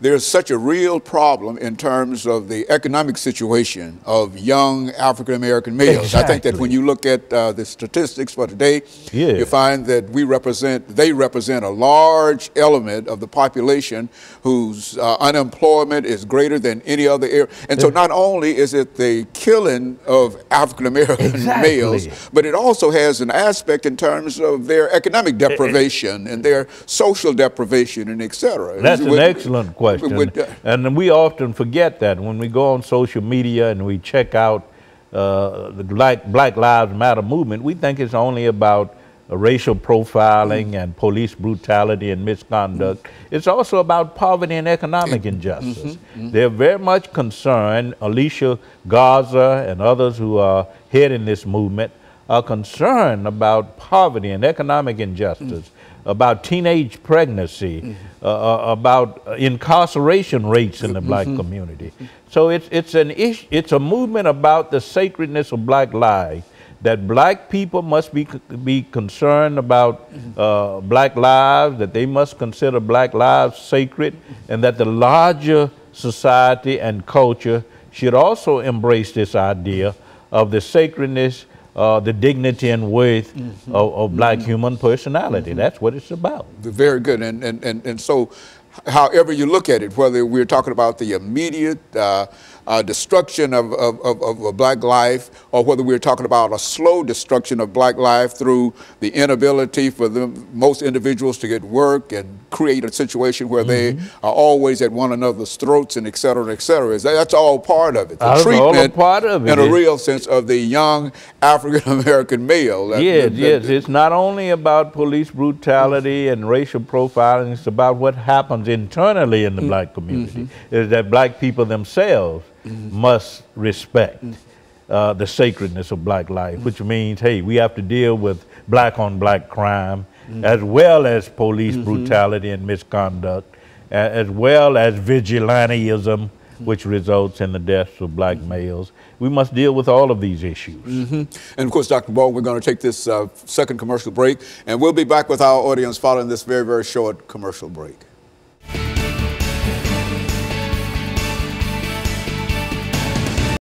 there's such a real problem in terms of the economic situation of young African-American males. Exactly. I think that when you look at the statistics for today, you find that they represent a large element of the population whose unemployment is greater than any other area. And so not only is it the killing of African-American males, but it also has an aspect in terms of their economic deprivation and their social deprivation and et cetera. That's an excellent question. And we often forget that when we go on social media and we check out the Black Lives Matter movement, we think it's only about racial profiling and police brutality and misconduct. It's also about poverty and economic injustice. They're very much concerned. Alicia Garza and others who are heading this movement are concerned about poverty and economic injustice, about teenage pregnancy, about incarceration rates in the black community. So it's a movement about the sacredness of black life, that black people must be concerned about black lives, that they must consider black lives sacred, and that the larger society and culture should also embrace this idea of the sacredness, the dignity and worth of black human personality. That's what it's about. Very good. And so however you look at it, whether we're talking about the immediate destruction of black life, or whether we're talking about a slow destruction of black life through the inability for most individuals to get work and create a situation where they are always at one another's throats and et cetera, that's all part of it. The treatment, part of it, in a real sense, of the young African-American male. Yes, it's not only about police brutality and racial profiling, it's about what happens internally in the black community, is that black people themselves must respect the sacredness of black life, which means, hey, we have to deal with black-on-black crime, as well as police brutality and misconduct, as well as vigilantism, which results in the deaths of black males. We must deal with all of these issues. And of course, Dr. Baldwin, we're going to take this second commercial break, and we'll be back with our audience following this very, very short commercial break.